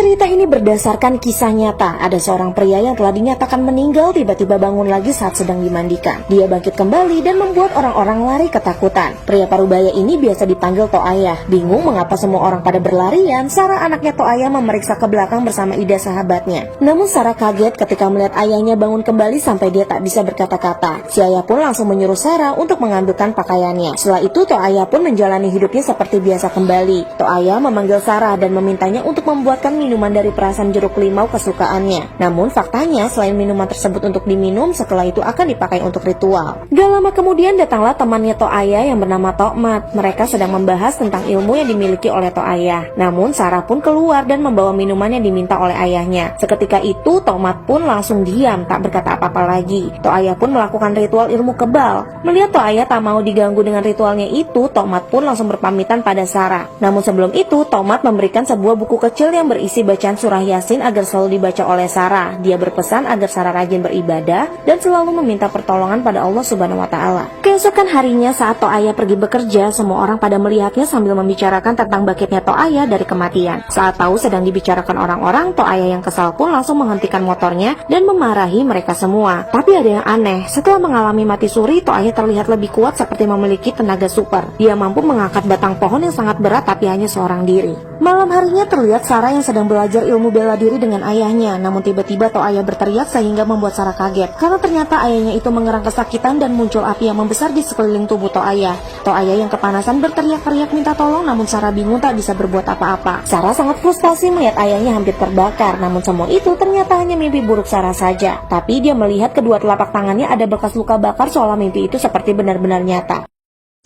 Cerita ini berdasarkan kisah nyata. Ada seorang pria yang telah dinyatakan meninggal tiba-tiba bangun lagi saat sedang dimandikan. Dia bangkit kembali dan membuat orang-orang lari ketakutan. Pria Parubaya ini biasa dipanggil Toayah. Bingung mengapa semua orang pada berlarian, Sarah anaknya Toayah memeriksa ke belakang bersama Ida sahabatnya. Namun Sarah kaget ketika melihat ayahnya bangun kembali sampai dia tak bisa berkata-kata. Si ayah pun langsung menyuruh Sarah untuk mengambilkan pakaiannya. Setelah itu Toayah pun menjalani hidupnya seperti biasa kembali. Toayah memanggil Sarah dan memintanya untuk membuatkan minuman dari perasan jeruk limau kesukaannya. Namun faktanya selain minuman tersebut untuk diminum, setelah itu akan dipakai untuk ritual. Gak lama kemudian datanglah temannya Toayah yang bernama Tokmat. Mereka sedang membahas tentang ilmu yang dimiliki oleh Toayah. Namun Sarah pun keluar dan membawa minuman yang diminta oleh ayahnya. Seketika itu Tokmat pun langsung diam, tak berkata apa-apa lagi. Toayah pun melakukan ritual ilmu kebal. Melihat Toayah tak mau diganggu dengan ritualnya itu, Tokmat pun langsung berpamitan pada Sarah. Namun sebelum itu Tokmat memberikan sebuah buku kecil yang berisi bacaan surah Yasin agar selalu dibaca oleh Sarah. Dia berpesan agar Sarah rajin beribadah dan selalu meminta pertolongan pada Allah Subhanahu wa Ta'ala. Keesokan harinya saat Toayah pergi bekerja, semua orang pada melihatnya sambil membicarakan tentang bangkitnya Toayah dari kematian. Saat tahu sedang dibicarakan orang-orang, Toayah yang kesal pun langsung menghentikan motornya dan memarahi mereka semua. Tapi ada yang aneh, setelah mengalami mati suri, Toayah terlihat lebih kuat seperti memiliki tenaga super. Dia mampu mengangkat batang pohon yang sangat berat tapi hanya seorang diri. Malam harinya terlihat Sarah yang sedang belajar ilmu bela diri dengan ayahnya. Namun tiba-tiba Toayah berteriak sehingga membuat Sarah kaget, karena ternyata ayahnya itu mengerang kesakitan dan muncul api yang membesar di sekeliling tubuh Toayah. Toayah yang kepanasan berteriak-teriak minta tolong, namun Sarah bingung tak bisa berbuat apa-apa. Sarah sangat frustasi melihat ayahnya hampir terbakar. Namun semua itu ternyata hanya mimpi buruk Sarah saja. Tapi dia melihat kedua telapak tangannya ada bekas luka bakar, seolah mimpi itu seperti benar-benar nyata.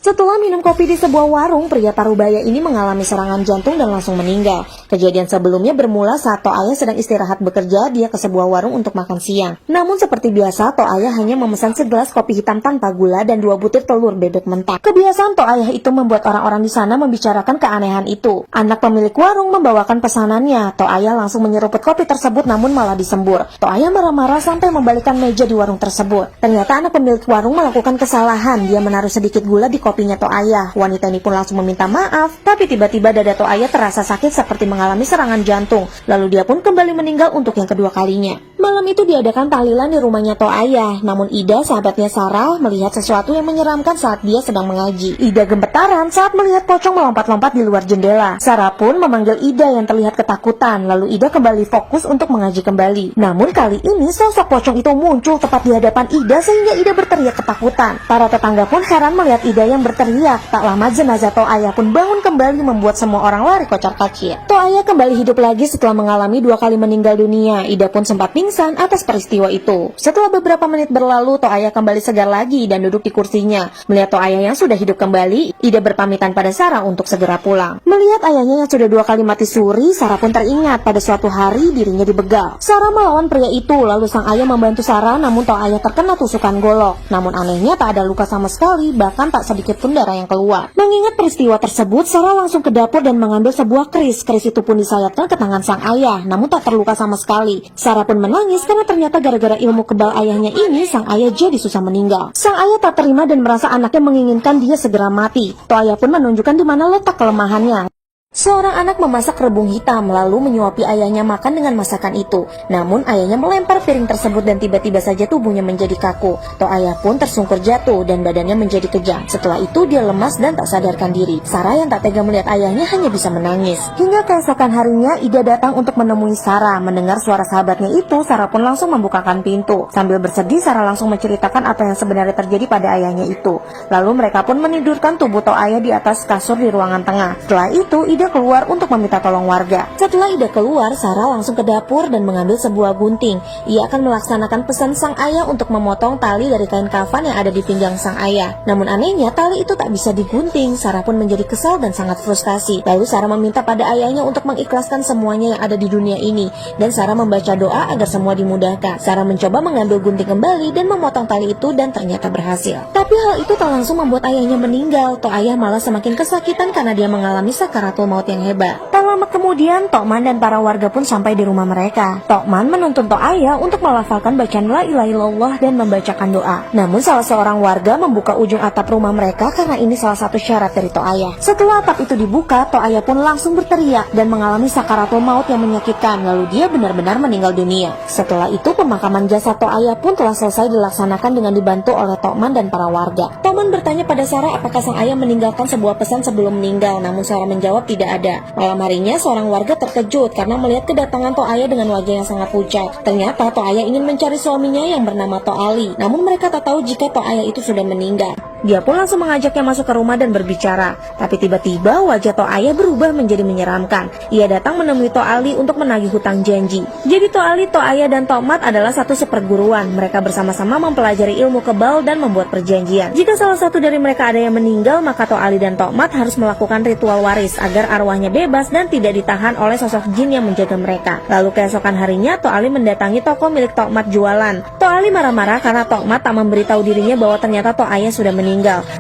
Setelah minum kopi di sebuah warung, pria Parubaya ini mengalami serangan jantung dan langsung meninggal. Kejadian sebelumnya bermula saat Toayah sedang istirahat bekerja, dia ke sebuah warung untuk makan siang. Namun seperti biasa, Toayah hanya memesan segelas kopi hitam tanpa gula dan 2 butir telur bebek mentah. Kebiasaan Toayah itu membuat orang-orang di sana membicarakan keanehan itu. Anak pemilik warung membawakan pesanannya. Toayah langsung menyeruput kopi tersebut namun malah disembur. Toayah marah-marah sampai membalikkan meja di warung tersebut. Ternyata anak pemilik warung melakukan kesalahan. Dia menaruh sedikit gula di kopinya Toayah. Wanita ini pun langsung meminta maaf, tapi tiba-tiba dada Toayah terasa sakit seperti mengalami serangan jantung. Lalu dia pun kembali meninggal untuk yang kedua kalinya. Malam itu diadakan tahlilan di rumahnya Toayah. Namun Ida, sahabatnya Sarah, melihat sesuatu yang menyeramkan saat dia sedang mengaji. Ida gemetaran saat melihat pocong melompat-lompat di luar jendela. Sarah pun memanggil Ida yang terlihat ketakutan. Lalu Ida kembali fokus untuk mengaji kembali. Namun kali ini sosok pocong itu muncul tepat di hadapan Ida sehingga Ida berteriak ketakutan. Para tetangga pun heran melihat Ida yang berteriak. Tak lama jenazah Toayah pun bangun kembali membuat semua orang lari kocar-kacir. Toayah kembali hidup lagi setelah mengalami 2 kali meninggal dunia. Ida pun sempat pingsan atas peristiwa itu. Setelah beberapa menit berlalu, Toayah kembali segar lagi dan duduk di kursinya. Melihat Toayah yang sudah hidup kembali, Ida berpamitan pada Sarah untuk segera pulang. Melihat ayahnya yang sudah 2 kali mati suri, Sarah pun teringat pada suatu hari dirinya dibegal. Sarah melawan pria itu, lalu sang ayah membantu Sarah, namun Toayah terkena tusukan golok. Namun anehnya tak ada luka sama sekali, bahkan tak sedikit pun darah yang keluar. Mengingat peristiwa tersebut, Sarah langsung ke dapur dan mengambil sebuah keris. Keris itu pun disayatkan ke tangan sang ayah, namun tak terluka sama sekali. Sarah pun menangis karena ternyata gara-gara ilmu kebal ayahnya ini, sang ayah jadi susah meninggal. Sang ayah tak terima dan merasa anaknya menginginkan dia segera mati. Toayah pun menunjukkan di mana letak kelemahannya. Seorang anak memasak rebung hitam lalu menyuapi ayahnya makan dengan masakan itu. Namun ayahnya melempar piring tersebut dan tiba-tiba saja tubuhnya menjadi kaku. Toayah pun tersungkur jatuh dan badannya menjadi kejang. Setelah itu dia lemas dan tak sadarkan diri. Sarah yang tak tega melihat ayahnya hanya bisa menangis. Hingga keesokan harinya Ida datang untuk menemui Sarah. Mendengar suara sahabatnya itu, Sarah pun langsung membukakan pintu. Sambil bersedih, Sarah langsung menceritakan apa yang sebenarnya terjadi pada ayahnya itu. Lalu mereka pun menidurkan tubuh Toayah di atas kasur di ruangan tengah. Setelah itu Ida keluar untuk meminta tolong warga. Setelah Ida keluar, Sarah langsung ke dapur dan mengambil sebuah gunting. Ia akan melaksanakan pesan sang ayah untuk memotong tali dari kain kafan yang ada di pinggang sang ayah. Namun anehnya tali itu tak bisa digunting. Sarah pun menjadi kesal dan sangat frustasi. Lalu Sarah meminta pada ayahnya untuk mengikhlaskan semuanya yang ada di dunia ini. Dan Sarah membaca doa agar semua dimudahkan. Sarah mencoba mengambil gunting kembali dan memotong tali itu dan ternyata berhasil. Tapi hal itu tak langsung membuat ayahnya meninggal. Toayah malah semakin kesakitan karena dia mengalami sakaratul maut yang hebat. Tak lama kemudian, Tokman dan para warga pun sampai di rumah mereka. Tokman menuntun To'aya untuk melafalkan bacaan la ilaha illallah dan membacakan doa. Namun salah seorang warga membuka ujung atap rumah mereka karena ini salah satu syarat dari To'aya. Setelah atap itu dibuka, To'aya pun langsung berteriak dan mengalami sakaratul maut yang menyakitkan, lalu dia benar-benar meninggal dunia. Setelah itu pemakaman jasad To'aya pun telah selesai dilaksanakan dengan dibantu oleh Tokman dan para warga. Tokman bertanya pada Sarah apakah sang ayah meninggalkan sebuah pesan sebelum meninggal, namun Sarah menjawab tidak ada. Malam harinya seorang warga terkejut karena melihat kedatangan To'aya dengan wajah yang sangat pucat. Ternyata To'aya ingin mencari suaminya yang bernama To'ali, namun mereka tak tahu jika To'aya itu sudah meninggal. Dia pun langsung mengajaknya masuk ke rumah dan berbicara. Tapi tiba-tiba wajah To'aya berubah menjadi menyeramkan. Ia datang menemui To'ali untuk menagih hutang janji. Jadi To'ali, To'aya, dan Tokmat adalah satu seperguruan. Mereka bersama-sama mempelajari ilmu kebal dan membuat perjanjian. Jika salah satu dari mereka ada yang meninggal, maka To'ali dan Tokmat harus melakukan ritual waris agar arwahnya bebas dan tidak ditahan oleh sosok jin yang menjaga mereka. Lalu keesokan harinya To'ali mendatangi toko milik Tokmat jualan. To'ali marah-marah karena Tokmat tak memberitahu dirinya bahwa ternyata To'aya sudah meninggal.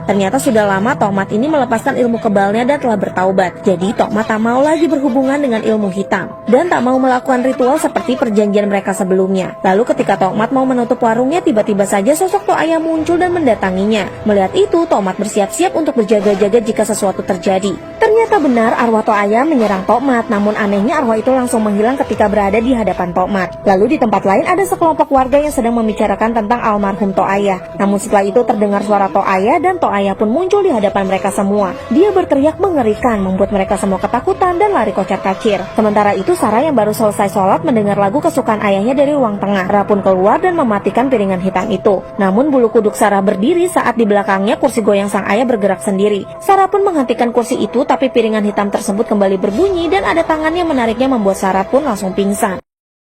Ternyata sudah lama Tokmat ini melepaskan ilmu kebalnya dan telah bertaubat. Jadi Tokmat tak mau lagi berhubungan dengan ilmu hitam dan tak mau melakukan ritual seperti perjanjian mereka sebelumnya. Lalu ketika Tokmat mau menutup warungnya, tiba-tiba saja sosok To'aya muncul dan mendatanginya. Melihat itu, Tokmat bersiap-siap untuk berjaga-jaga jika sesuatu terjadi. Ternyata benar arwah To'aya menyerang Tokmat, namun anehnya arwah itu langsung menghilang ketika berada di hadapan Tokmat. Lalu di tempat lain ada sekelompok warga yang sedang membicarakan tentang almarhum To'aya. Namun setelah itu terdengar suara To'aya dan To'aya pun muncul di hadapan mereka semua. Dia berteriak mengerikan, membuat mereka semua ketakutan dan lari kocar-kacir. Sementara itu Sarah yang baru selesai sholat mendengar lagu kesukaan ayahnya dari ruang tengah. Sarah pun keluar dan mematikan piringan hitam itu. Namun bulu kuduk Sarah berdiri saat di belakangnya kursi goyang sang ayah bergerak sendiri. Sarah pun menghentikan kursi itu, tapi piringan hitam tersebut kembali berbunyi dan ada tangan yang menariknya membuat Sarah pun langsung pingsan.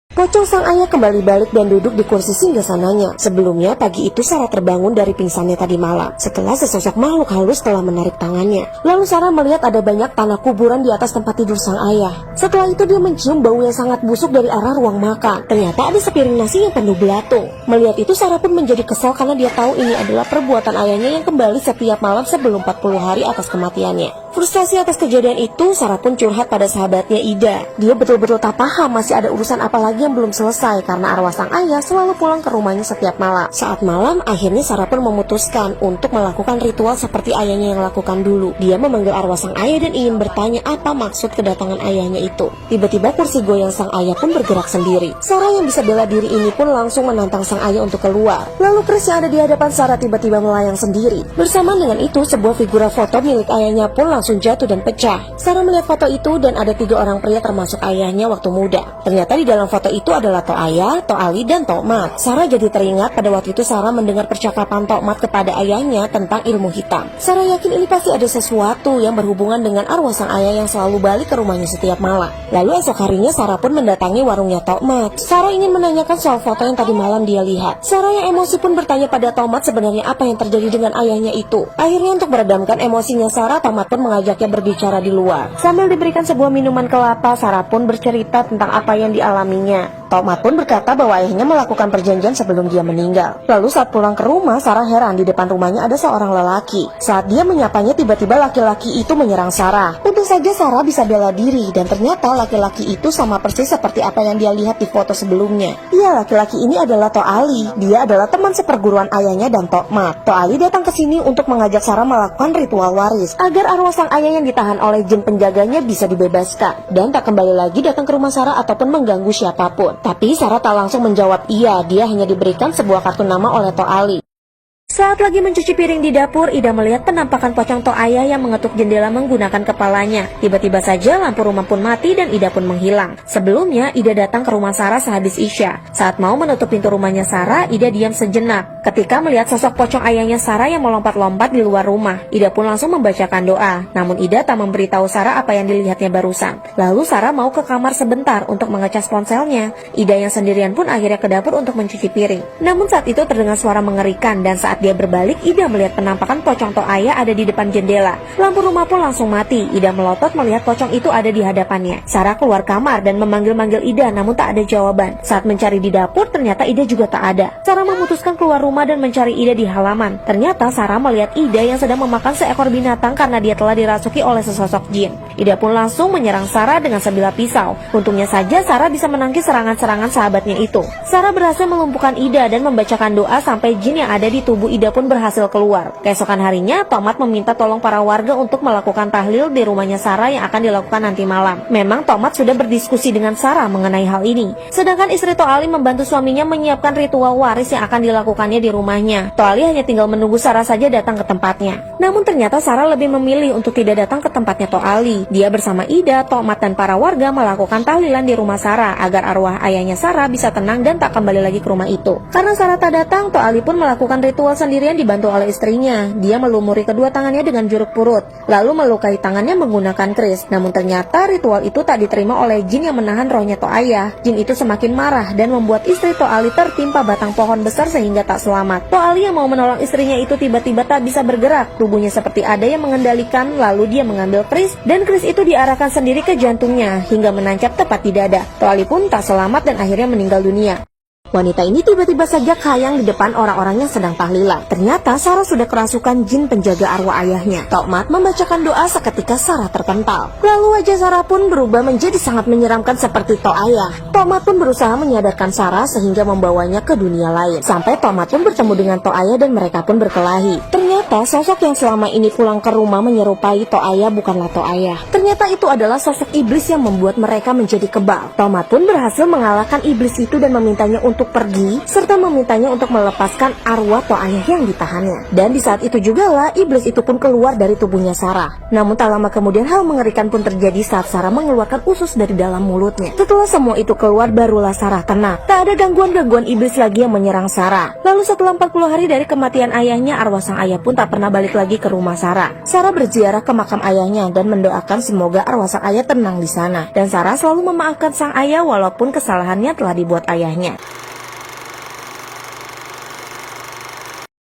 Pocong sang ayah kembali balik dan duduk di kursi singgasananya. Sebelumnya pagi itu Sarah terbangun dari pingsannya tadi malam setelah sesosok makhluk halus telah menarik tangannya. Lalu Sarah melihat ada banyak tanah kuburan di atas tempat tidur sang ayah. Setelah itu dia mencium bau yang sangat busuk dari arah ruang makan. Ternyata ada sepiring nasi yang penuh belatung. Melihat itu Sarah pun menjadi kesal karena dia tahu ini adalah perbuatan ayahnya yang kembali setiap malam sebelum 40 hari atas kematiannya. Frustasi atas kejadian itu, Sarah pun curhat pada sahabatnya Ida. Dia betul-betul tak paham masih ada urusan apa lagi yang belum selesai karena arwah sang ayah selalu pulang ke rumahnya setiap malam. Saat malam, akhirnya Sarah pun memutuskan untuk melakukan ritual seperti ayahnya yang lakukan dulu. Dia memanggil arwah sang ayah dan ingin bertanya apa maksud kedatangan ayahnya itu. Tiba-tiba kursi goyang sang ayah pun bergerak sendiri. Sarah yang bisa bela diri ini pun langsung menantang sang ayah untuk keluar. Lalu keris yang ada di hadapan Sarah tiba-tiba melayang sendiri. Bersamaan dengan itu, sebuah figura foto milik ayahnya pun langsung jatuh dan pecah. Sarah melihat foto itu dan ada 3 orang pria termasuk ayahnya waktu muda. Ternyata di dalam foto itu adalah To'aya, To'ali, dan Tokmat. Sarah jadi teringat pada waktu itu Sarah mendengar percakapan Tokmat kepada ayahnya tentang ilmu hitam. Sarah yakin ini pasti ada sesuatu yang berhubungan dengan arwah sang ayah yang selalu balik ke rumahnya setiap malam. Lalu esok harinya Sarah pun mendatangi warungnya Tokmat. Sarah ingin menanyakan soal foto yang tadi malam dia lihat. Sarah yang emosi pun bertanya pada Tokmat sebenarnya apa yang terjadi dengan ayahnya itu. Akhirnya untuk meredamkan emosinya Sarah, Tokmat pun mengajaknya berbicara di luar. Sambil diberikan sebuah minuman kelapa, Sarah pun bercerita tentang apa yang dialaminya. Tokmat pun berkata bahwa ayahnya melakukan perjanjian sebelum dia meninggal. Lalu saat pulang ke rumah, Sarah heran di depan rumahnya ada seorang lelaki. Saat dia menyapanya, tiba-tiba laki-laki itu menyerang Sarah. Tentu saja Sarah bisa bela diri dan ternyata laki-laki itu sama persis seperti apa yang dia lihat di foto sebelumnya. Iya, laki-laki ini adalah To'ali. Dia adalah teman seperguruan ayahnya dan Tokmat. To'ali datang ke sini untuk mengajak Sarah melakukan ritual waris agar arwah sang ayah yang ditahan oleh jin penjaganya bisa dibebaskan dan tak kembali lagi datang ke rumah Sarah ataupun mengganggu siapapun. Tapi Sarah tak langsung menjawab iya, dia hanya diberikan sebuah kartu nama oleh To'ali. Saat lagi mencuci piring di dapur, Ida melihat penampakan pocong To'aya yang mengetuk jendela menggunakan kepalanya. Tiba-tiba saja lampu rumah pun mati dan Ida pun menghilang. Sebelumnya, Ida datang ke rumah Sarah sehabis Isya. Saat mau menutup pintu rumahnya Sarah, Ida diam sejenak. Ketika melihat sosok pocong ayahnya Sarah yang melompat-lompat di luar rumah, Ida pun langsung membacakan doa. Namun Ida tak memberitahu Sarah apa yang dilihatnya barusan. Lalu Sarah mau ke kamar sebentar untuk mengecas ponselnya. Ida yang sendirian pun akhirnya ke dapur untuk mencuci piring. Namun saat itu terdengar suara mengerikan dan saat Saat dia berbalik, Ida melihat penampakan pocong Toaya ada di depan jendela. Lampu rumah pun langsung mati. Ida melotot melihat pocong itu ada di hadapannya. Sarah keluar kamar dan memanggil-manggil Ida, namun tak ada jawaban. Saat mencari di dapur, ternyata Ida juga tak ada. Sarah memutuskan keluar rumah dan mencari Ida di halaman. Ternyata Sarah melihat Ida yang sedang memakan seekor binatang karena dia telah dirasuki oleh sesosok jin. Ida pun langsung menyerang Sarah dengan sebilah pisau. Untungnya saja Sarah bisa menangkis serangan-serangan sahabatnya itu. Sarah berhasil melumpuhkan Ida dan membacakan doa sampai jin yang ada di tubuh Ida pun berhasil keluar. Keesokan harinya, Tomat meminta tolong para warga untuk melakukan tahlil di rumahnya Sarah yang akan dilakukan nanti malam. Memang Tomat sudah berdiskusi dengan Sarah mengenai hal ini. Sedangkan istri Toali membantu suaminya menyiapkan ritual waris yang akan dilakukannya di rumahnya. Toali hanya tinggal menunggu Sarah saja datang ke tempatnya. Namun ternyata Sarah lebih memilih untuk tidak datang ke tempatnya Toali. Dia bersama Ida, Tomat dan para warga melakukan tahlilan di rumah Sarah agar arwah ayahnya Sarah bisa tenang dan tak kembali lagi ke rumah itu. Karena Sarah tak datang, Toali pun melakukan ritual sendirian dibantu oleh istrinya. Dia melumuri kedua tangannya dengan jeruk purut, lalu melukai tangannya menggunakan keris. Namun ternyata ritual itu tak diterima oleh jin yang menahan rohnya Toaya. Jin itu semakin marah dan membuat istri Toali tertimpa batang pohon besar sehingga tak selamat. Toali yang mau menolong istrinya itu tiba-tiba tak bisa bergerak. Tubuhnya seperti ada yang mengendalikan, lalu dia mengambil keris dan keris itu diarahkan sendiri ke jantungnya hingga menancap tepat di dada. Toali pun tak selamat dan akhirnya meninggal dunia. Wanita ini tiba-tiba saja kayang di depan orang-orang yang sedang tahlilan. Ternyata Sarah sudah kerasukan jin penjaga arwah ayahnya. Tomat membacakan doa seketika Sarah terpental. Lalu wajah Sarah pun berubah menjadi sangat menyeramkan seperti Toaya. Tomat pun berusaha menyadarkan Sarah sehingga membawanya ke dunia lain. Sampai Tomat pun bertemu dengan Toaya dan mereka pun berkelahi. Ternyata sosok yang selama ini pulang ke rumah menyerupai Toaya bukanlah Toaya. Ternyata itu adalah sosok iblis yang membuat mereka menjadi kebal. Tomat pun berhasil mengalahkan iblis itu dan memintanya untuk pergi, serta memintanya untuk melepaskan arwah Toaya yang ditahannya. Dan di saat itu jugalah iblis itu pun keluar dari tubuhnya Sarah. Namun tak lama kemudian hal mengerikan pun terjadi saat Sarah mengeluarkan usus dari dalam mulutnya. Setelah semua itu keluar, barulah Sarah tenang. Tak ada gangguan-gangguan iblis lagi yang menyerang Sarah. Lalu setelah 40 hari dari kematian ayahnya, arwah sang ayah pun tak pernah balik lagi ke rumah Sarah. Sarah berziarah ke makam ayahnya dan mendoakan semoga arwah sang ayah tenang di sana. Dan Sarah selalu memaafkan sang ayah walaupun kesalahannya telah dibuat ayahnya.